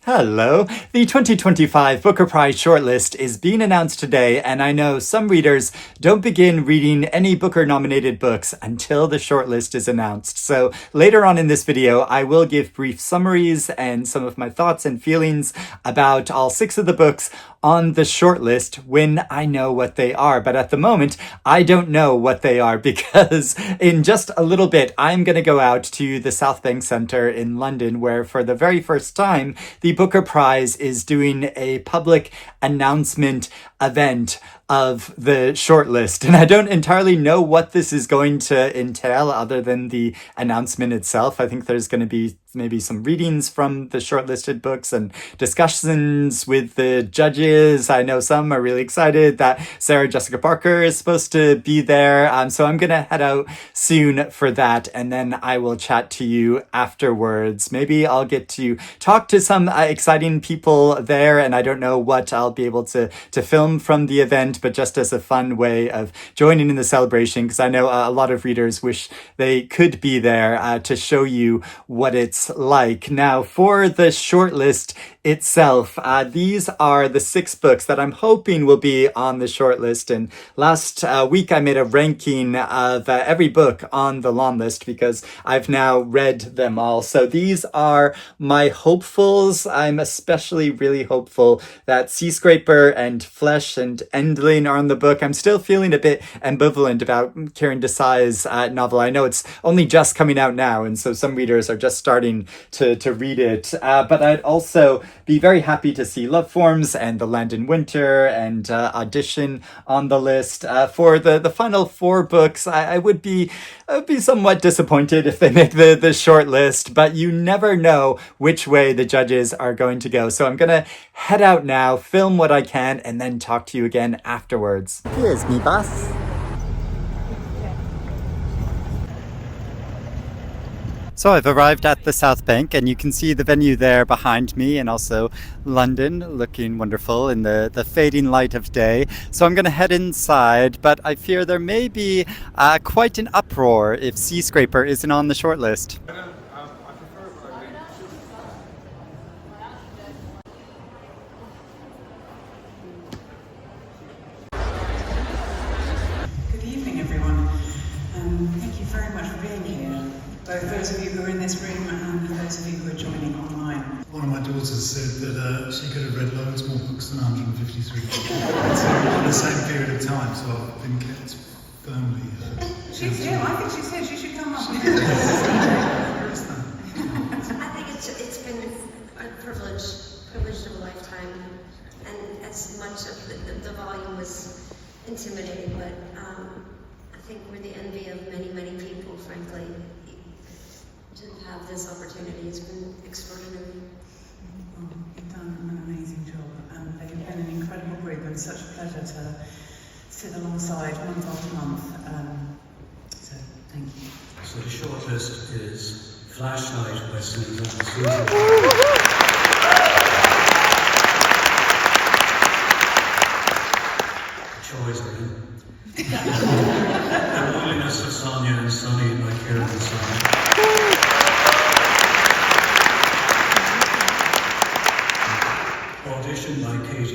Hello! The 2025 Booker Prize shortlist is being announced today, and I know some readers don't begin reading any Booker-nominated books until the shortlist is announced. So later on in this video, I will give brief summaries and some of my thoughts and feelings about all 6 of the books on the shortlist when I know what they are. But at the moment, I don't know what they are because in just a little bit, I'm going to go out to the South Bank Centre in London, where for the very first time, the Booker Prize is doing a public announcement event of the shortlist. And I don't entirely know what this is going to entail other than the announcement itself. I think there's going to be maybe some readings from the shortlisted books and discussions with the judges. I know some are really excited that Sarah Jessica Parker is supposed to be there. So I'm going to head out soon for that, and then I will chat to you afterwards. Maybe I'll get to talk to some exciting people there, and I don't know what I'll be able to film from the event, but just as a fun way of joining in the celebration, because I know a lot of readers wish they could be there to show you what it's like. Now, for the shortlist itself, these are the 6 books that I'm hoping will be on the shortlist. And last week I made a ranking of every book on the long list because I've now read them all. So these are my hopefuls. I'm especially really hopeful that Seascraper and Flesh and Endling are on the book. I'm still feeling a bit ambivalent about Kiran Desai's novel. I know it's only just coming out now, and so some readers are just starting to read it. But I'd also be very happy to see Love Forms and The Land in Winter and Audition on the list. For the final 4 books, I would be somewhat disappointed if they make the short list, but you never know which way the judges are going to go. So I'm going to head out now, film what I can, and then talk to you again afterwards. Here's me bus. So I've arrived at the South Bank, and you can see the venue there behind me, and also London looking wonderful in the fading light of day. So I'm going to head inside, but I fear there may be quite an uproar if Seascraper isn't on the shortlist. Good evening, everyone. Thank you very much for being here. Both those of you who are in this room and those of you who are joining online. One of my daughters said that she could have read loads more books than 153 in the same period of time, so I've been kept firmly. She's here. I think she's here. She should come up. I think it's been a privilege of a lifetime, and as much of the volume was intimidating, but I think we're the envy of many people, frankly. To have this opportunity has been extraordinary. You've done an amazing job, and you've been an incredible group, and such a pleasure to sit alongside month after month. So thank you. So the shortlist is Flashlight by Sonia. Choi's are in. The Loneliness of Sonia and Sunny by Kiran and Sonia. Audition by Kiran.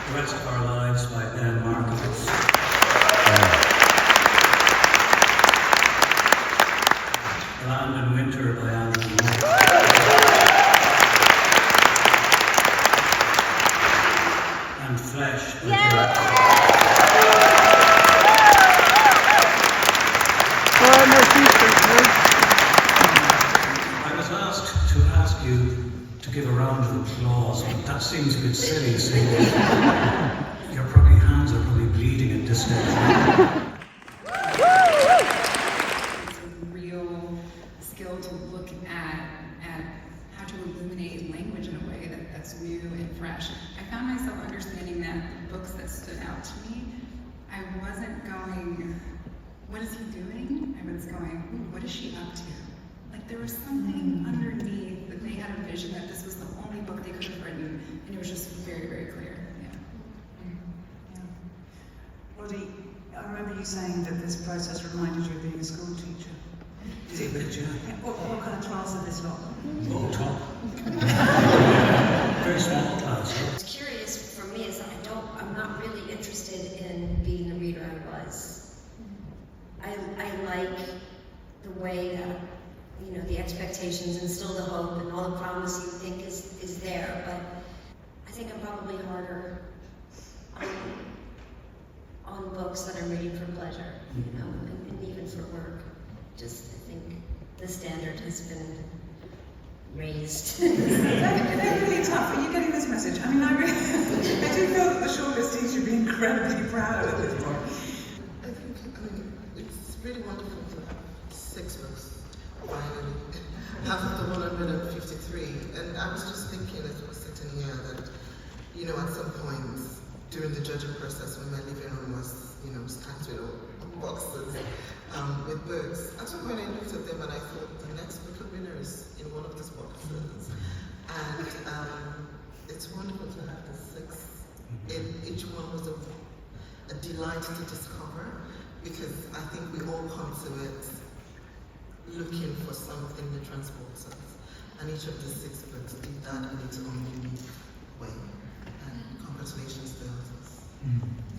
The Rest of Our Lives by Markovits. Land in Winter by Endling. And Flesh by Kiran. I was asked to ask you to give a round of applause, but that seems a bit silly, seeing your hands are probably bleeding at this stage. It's a real skill to look at how to illuminate language in a way that's new and fresh. I found myself understanding that books that stood out to me, I wasn't going, what is he doing? I was going, what is she up to? Like there was something underneath that they had a vision that this was the only book they could have written, and it was just very clear. Roddy, I remember you saying that this process reminded you of being a school teacher. Is it a bit jerky? What kind of class are this lot? Oh, top. Very small class. What's curious for me is that I'm not really interested in being the reader I was. I like the way that, you know, the expectations instill the hope and all the promise you think is there, but I think I'm probably harder on books that I'm reading for pleasure, you know, and even for work. Just, I think the standard has been raised. They're really tough. Are you getting this message? I mean, I do feel that the shortlist team should be incredibly proud at this point. I mean, it's really wonderful to have 6 books, finally. Half of the 153. And I was just thinking as I was sitting here that, you know, at some point during the judging process when my living room was, you know, stacked with boxes with books, at some point I looked at them and I thought the next book of winner is in one of these boxes. And it's wonderful to have the 6. Each one was a delight to discover, because I think we all come to it looking for something that transports us. And each of the 6 books did that in its own unique way. And congratulations to us.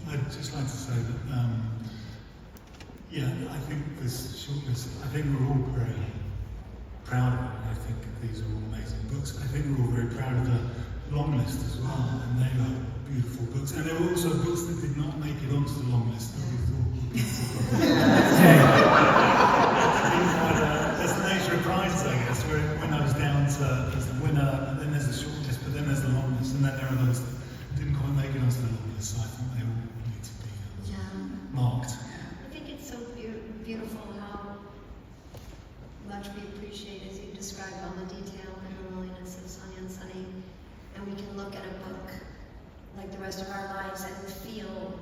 I'd just like to say that, yeah, I think this shortlist, I think we're all very proud of it. I think these are all amazing books. I think we're all very proud of the long list as well, and they are beautiful books. And there were also books that did not make it onto the long list that we thought were beautiful books. That's the nature of prizes, I guess, where when I was down to there's the winner, and then there's the short list, but then there's the long list, and then there are those that didn't quite make it onto the long list, so I think they all need to be marked. I think it's so beautiful how much we appreciate, as you described, all the detail and the willingness of Sonia and Sunny, and we can look at a book like the rest of our lives and feel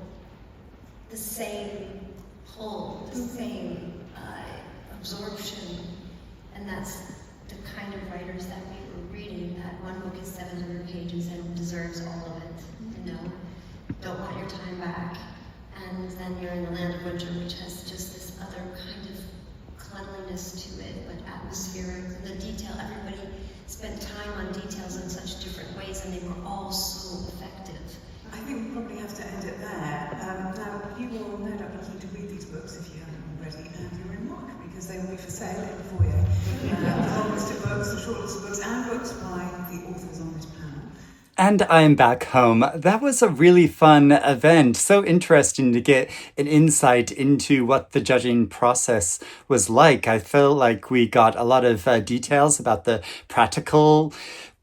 the same pull, the same absorption, and that's the kind of writers that we were reading. That one book is 700 pages and deserves all of it, you know. Don't want your time back. And then you're in the Land of Winter, which has just this other kind of cleanliness to it, but atmospheric. The detail, everybody spent time on details in such different ways, and they were all so effective. I think we probably have to end it there. Now, you will no doubt be keen to read these books if you haven't already, and you're in luck, because they will be for sale in the foyer. The whole list of books, the short list of books, and books by the authors on this panel. And I'm back home. That was a really fun event. So interesting to get an insight into what the judging process was like. I felt like we got a lot of details about the practical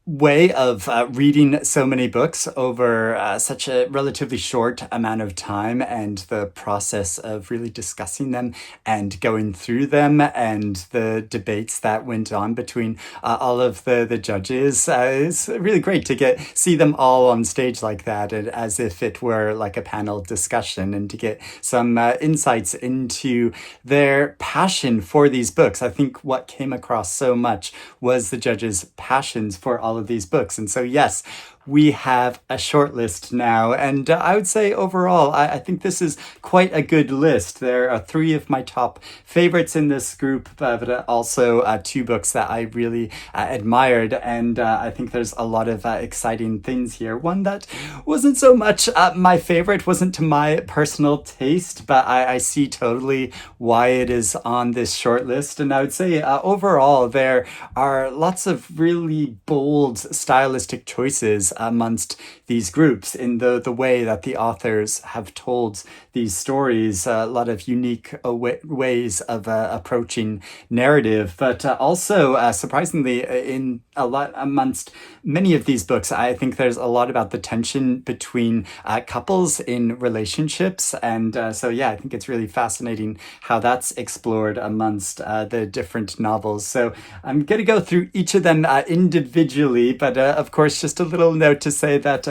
way of reading so many books over such a relatively short amount of time, and the process of really discussing them and going through them, and the debates that went on between all of the judges. It's really great to see them all on stage like that, and as if it were like a panel discussion, and to get some insights into their passion for these books. I think what came across so much was the judges' passions for all of these books. And so, yes, we have a short list now, and I would say overall, I think this is quite a good list. There are 3 of my top favorites in this group, but also 2 books that I really admired, and I think there's a lot of exciting things here. One that wasn't so much my favorite, wasn't to my personal taste, but I see totally why it is on this short list, and I would say overall, there are lots of really bold stylistic choices amongst these groups in the way that the authors have told these stories, a lot of unique ways of approaching narrative, but also surprisingly in a lot amongst many of these books, I think there's a lot about the tension between couples in relationships, and so yeah, I think it's really fascinating how that's explored amongst the different novels. So I'm going to go through each of them individually, but of course, just a little note to say that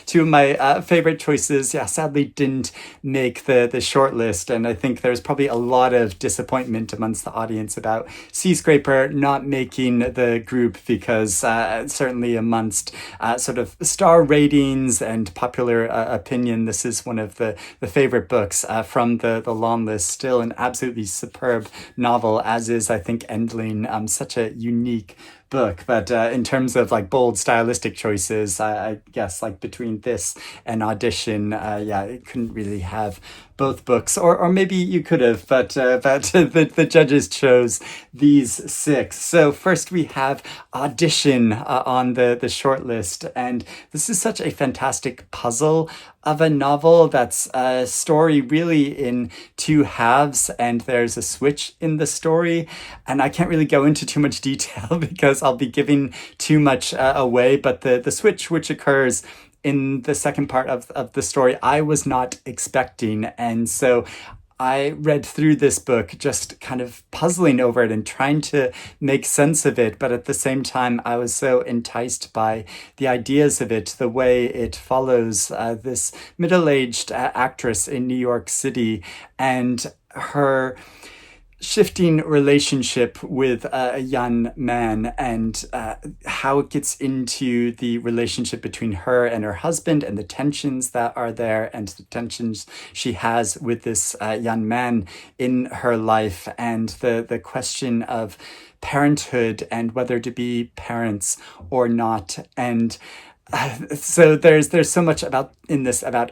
2 of my favorite choices, sadly didn't make make the shortlist, and I think there's probably a lot of disappointment amongst the audience about Seascraper not making the group, because certainly amongst sort of star ratings and popular opinion, this is one of the favorite books from the long list. Still an absolutely superb novel, as is, I think, Endling, such a unique book. But in terms of like bold stylistic choices, I guess like between this and Audition, it couldn't really have both books, or maybe you could have, but the judges chose these 6. So first we have Audition on the shortlist, and this is such a fantastic puzzle of a novel that's a story really in 2 halves, and there's a switch in the story, and I can't really go into too much detail because I'll be giving too much away, but the switch which occurs in the second part of the story, I was not expecting. And so I read through this book just kind of puzzling over it and trying to make sense of it. But at the same time, I was so enticed by the ideas of it, the way it follows this middle-aged actress in New York City and her shifting relationship with a young man, and how it gets into the relationship between her and her husband, and the tensions that are there, and the tensions she has with this young man in her life, and the question of parenthood and whether to be parents or not. And so there's so much about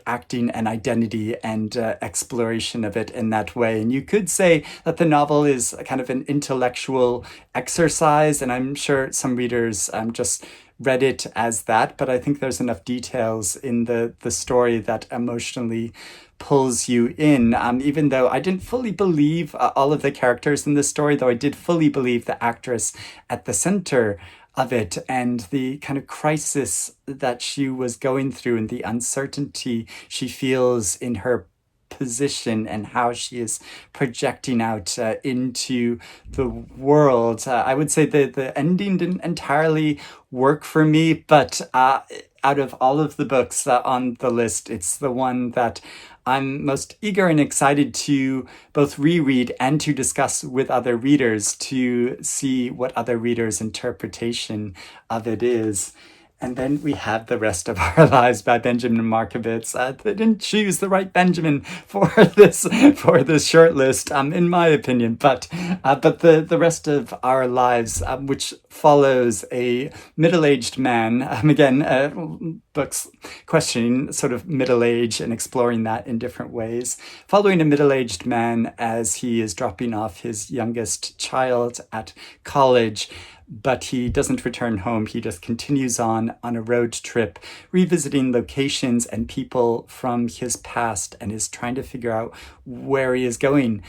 acting and identity and exploration of it in that way. And you could say that the novel is a kind of an intellectual exercise, and I'm sure some readers just read it as that, but I think there's enough details in the story that emotionally pulls you in, even though I didn't fully believe all of the characters in the story, though I did fully believe the actress at the center of it, and the kind of crisis that she was going through, and the uncertainty she feels in her position, and how she is projecting out into the world. I would say the ending didn't entirely work for me, but out of all of the books on the list, it's the one that I'm most eager and excited to both reread and to discuss with other readers, to see what other readers' interpretation of it is. And then we have The Rest of Our Lives by Benjamin Markovits. They didn't choose the right Benjamin for this shortlist, in my opinion. But the Rest of Our Lives, which follows a middle-aged man, books questioning sort of middle age and exploring that in different ways, following a middle-aged man as he is dropping off his youngest child at college. But he doesn't return home. He just continues on a road trip, revisiting locations and people from his past, and is trying to figure out where he is going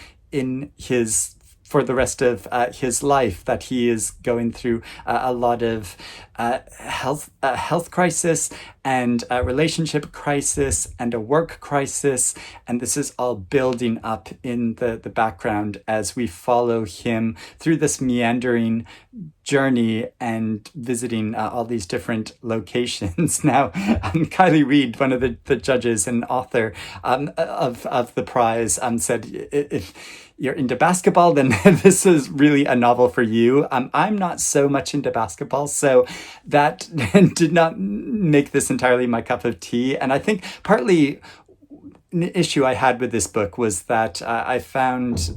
for the rest of his life, that he is going through a lot of health crisis, and a relationship crisis, and a work crisis. And this is all building up in the background as we follow him through this meandering journey and visiting all these different locations. Now, Kylie Reid, one of the judges and author of the prize, said, if you're into basketball, then this is really a novel for you. I'm not so much into basketball, so that did not make this entirely my cup of tea. And I think partly an issue I had with this book was that I found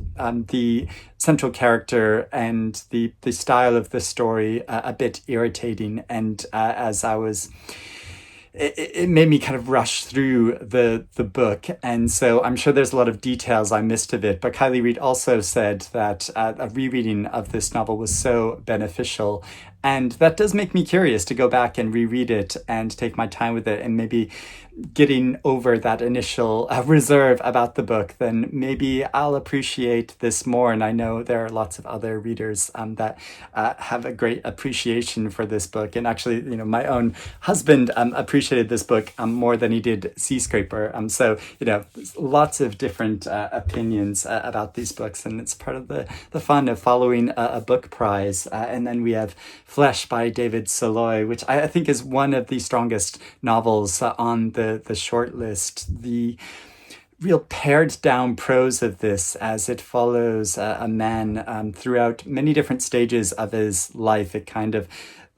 the central character and the style of the story a bit irritating. And as I was... It made me kind of rush through the book. And so I'm sure there's a lot of details I missed of it. But Kylie Reid also said that a rereading of this novel was so beneficial. And that does make me curious to go back and reread it and take my time with it, and maybe getting over that initial reserve about the book, then maybe I'll appreciate this more. And I know there are lots of other readers that have a great appreciation for this book. And actually, my own husband appreciated this book more than he did Seascraper. So, there's lots of different opinions about these books, and it's part of the fun of following a book prize. And then we have Flesh by David Szalay, which I think is one of the strongest novels on the short list. The real pared down prose of this as it follows a man throughout many different stages of his life. It kind of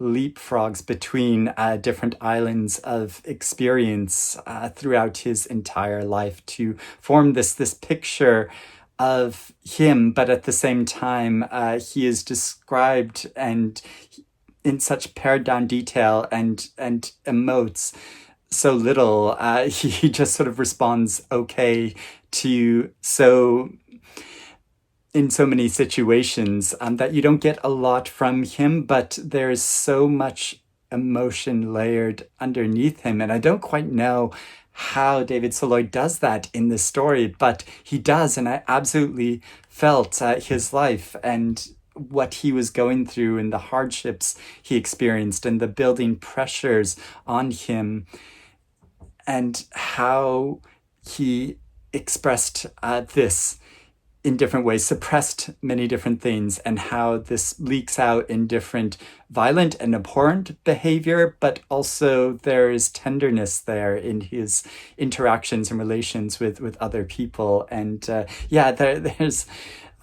leapfrogs between different islands of experience throughout his entire life to form this picture of him, but at the same time, he is described and in such pared down detail and emotes so little. He just sort of responds okay to in so many situations that you don't get a lot from him, but there's so much emotion layered underneath him. And I don't quite know how David Szalay does that in this story, but he does. And I absolutely felt his life and what he was going through and the hardships he experienced and the building pressures on him and how he expressed this in different ways, suppressed many different things, and how this leaks out in different violent and abhorrent behavior, but also there is tenderness there in his interactions and relations with other people. And there's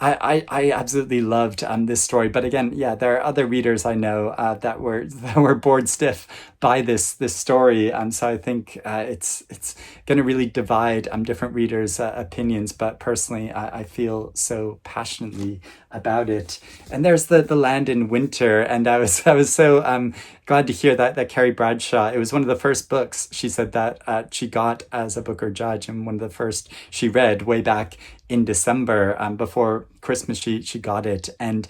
I absolutely loved this story, but again, there are other readers I know that were bored stiff by this story, so I think it's going to really divide different readers' opinions. But personally, I feel so passionately about it. And there's the land in winter, and I was so glad to hear that Carrie Bradshaw. It was one of the first books she said that she got as a Booker judge, and one of the first she read way back in December before Christmas. She got it, and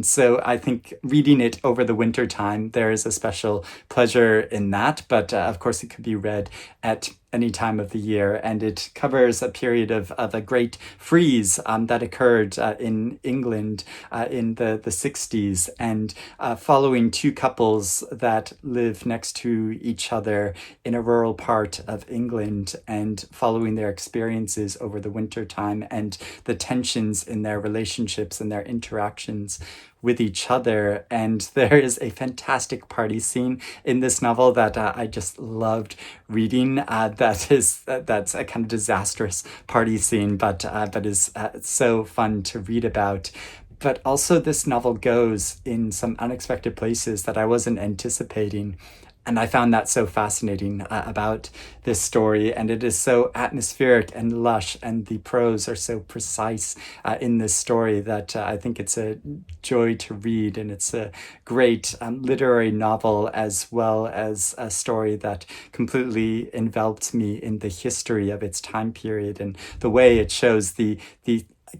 so I think reading it over the winter time, there is a special pleasure in that. But of course, it could be read at any time of the year, and it covers a period of a great freeze that occurred in England in the 60s, and following two couples that live next to each other in a rural part of England, and following their experiences over the winter time and the tensions in their relationships and their interactions with each other. And there is a fantastic party scene in this novel that I just loved reading. That's a kind of disastrous party scene, but is so fun to read about. But also this novel goes in some unexpected places that I wasn't anticipating. And I found that so fascinating about this story. And it is so atmospheric and lush, and the prose are so precise in this story that I think it's a joy to read. And it's a great literary novel, as well as a story that completely enveloped me in the history of its time period and the way it shows the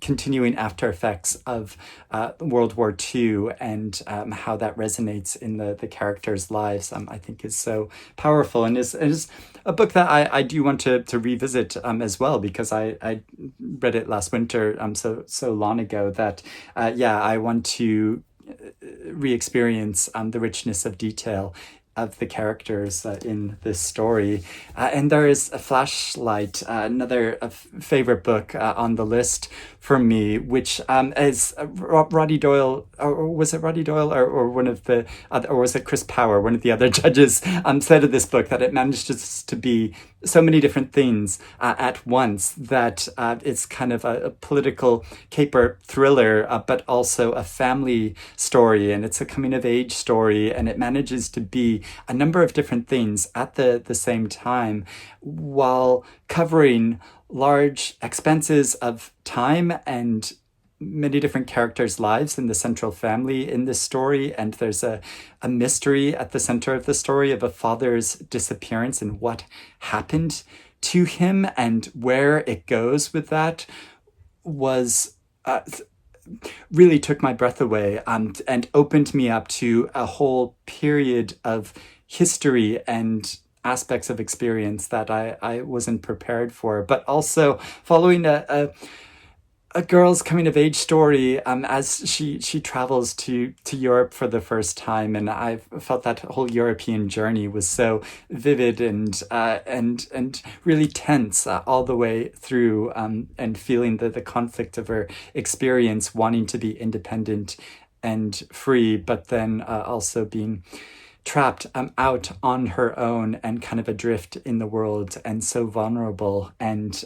continuing after effects of World War II, and how that resonates in the characters' lives, I think is so powerful, and is a book that I do want to revisit as well, because I read it last winter so long ago that I want to re-experience the richness of detail of the characters in this story. And there is a Flashlight, another favorite book on the list for me, which is Roddy Doyle, or was it Roddy Doyle, or one of the other, or was it Chris Power, one of the other judges, said of this book that it manages to be so many different things at once, that it's kind of a political caper thriller, but also a family story, and it's a coming of age story, and it manages to be a number of different things at the same time, while covering large expanses of time and many different characters' lives in the central family in this story. And there's a mystery at the center of the story of a father's disappearance and what happened to him, and where it goes with that was really took my breath away, and opened me up to a whole period of history and aspects of experience that I wasn't prepared for. But also following a girl's coming of age story as she travels to Europe for the first time, and I felt that whole European journey was so vivid and really tense all the way through, and feeling the conflict of her experience, wanting to be independent and free, but then also being trapped out on her own and kind of adrift in the world and so vulnerable. And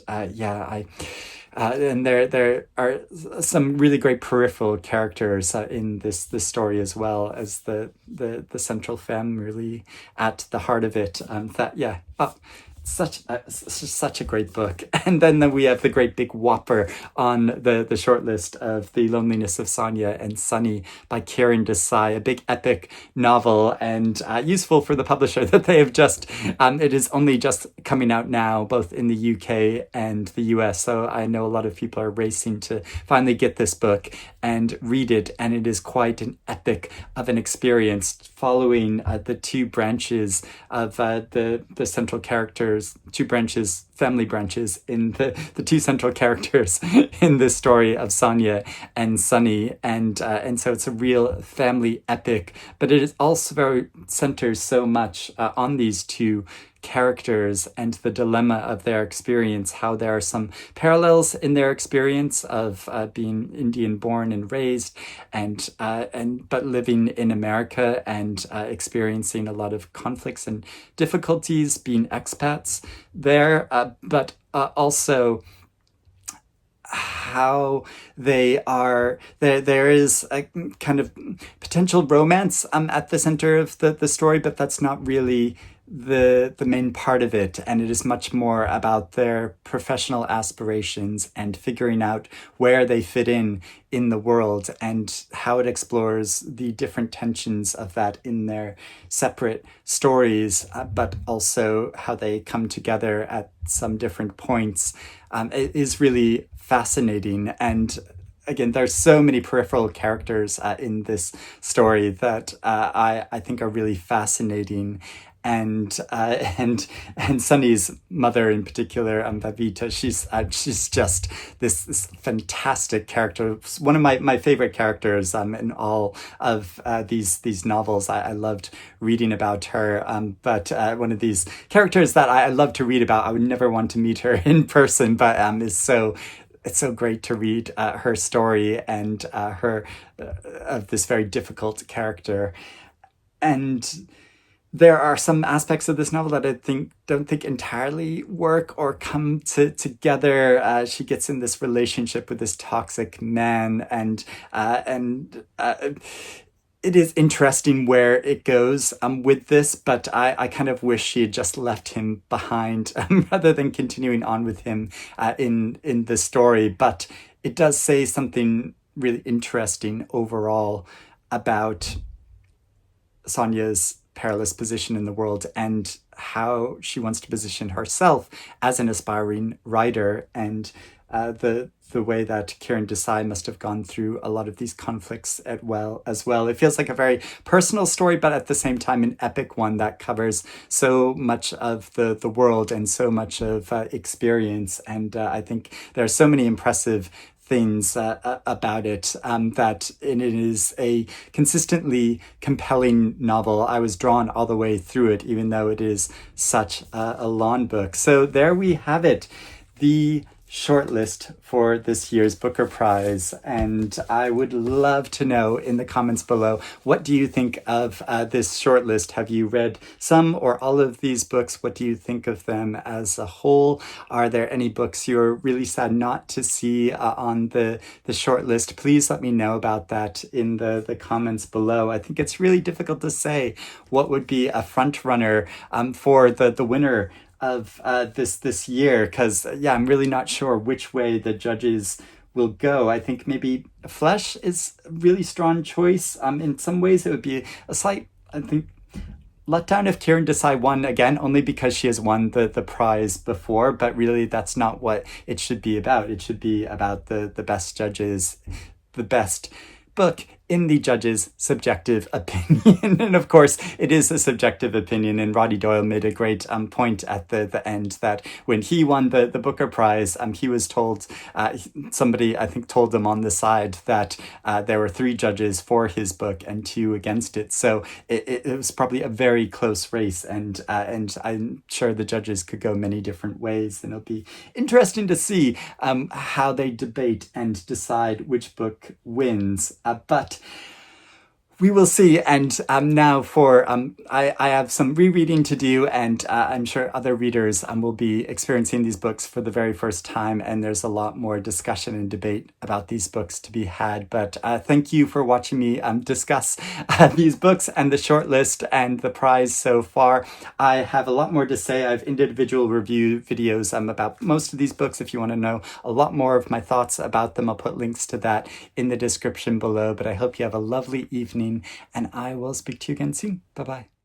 and there are some really great peripheral characters in this story, as well as the central femme really at the heart of it. Such a great book. And then we have the great big whopper on the shortlist of The Loneliness of Sonia and Sunny by Kiran Desai, a big epic novel, and useful for the publisher that they have just, it is only just coming out now, both in the UK and the US. So I know a lot of people are racing to finally get this book and read it. And it is quite an epic of an experience, following the two branches of the central characters, family branches in the two central characters in this story of Sonia and Sunny. And so it's a real family epic, but it is also very centers so much on these two characters and the dilemma of their experience, how there are some parallels in their experience of being Indian born and raised, and but living in America and experiencing a lot of conflicts and difficulties being expats there, but also how they are there is a kind of potential romance at the center of the story, but that's not really the main part of it, and it is much more about their professional aspirations and figuring out where they fit in the world, and how it explores the different tensions of that in their separate stories, but also how they come together at some different points. It is really fascinating. And again, there's so many peripheral characters in this story that I think are really fascinating. And Sunny's mother in particular, Babita, she's just this fantastic character. One of my favorite characters in all of these novels. I loved reading about her. But one of these characters that I love to read about, I would never want to meet her in person, but it's so great to read her story and her of this very difficult character. And there are some aspects of this novel that I don't think entirely work or come together. She gets in this relationship with this toxic man, and it is interesting where it goes with this, but I kind of wish she had just left him behind rather than continuing on with him in the story. But it does say something really interesting overall about Sonia's perilous position in the world and how she wants to position herself as an aspiring writer, and the way that Kiran Desai must have gone through a lot of these conflicts as well. It feels like a very personal story, but at the same time an epic one that covers so much of the world and so much of experience. And I think there are so many impressive things about it, that it is a consistently compelling novel. I was drawn all the way through it, even though it is such a long book. So there we have it, the shortlist for this year's Booker Prize. And I would love to know in the comments below, what do you think of this shortlist? Have you read some or all of these books? What do you think of them as a whole? Are there any books you're really sad not to see on the shortlist? Please let me know about that in the comments below. I think it's really difficult to say what would be a front runner for the winner of this year, because I'm really not sure which way the judges will go. I think maybe Flesh is a really strong choice. In some ways it would be a slight, I think, letdown if Kiran Desai won again, only because she has won the prize before, but really that's not what it should be about. It should be about the best judges, the best book in the judge's subjective opinion. And of course, it is a subjective opinion. And Roddy Doyle made a great point at the end that when he won the Booker Prize, he was told, somebody I think told him on the side that there were 3 judges for his book and 2 against it. So it was probably a very close race, and I'm sure the judges could go many different ways. And it'll be interesting to see how they debate and decide which book wins. But we will see. And now for, I have some rereading to do, and I'm sure other readers will be experiencing these books for the very first time, and there's a lot more discussion and debate about these books to be had. But thank you for watching me discuss these books and the shortlist and the prize so far. I have a lot more to say. I have individual review videos about most of these books. If you want to know a lot more of my thoughts about them, I'll put links to that in the description below. But I hope you have a lovely evening, and I will speak to you again soon. Bye-bye.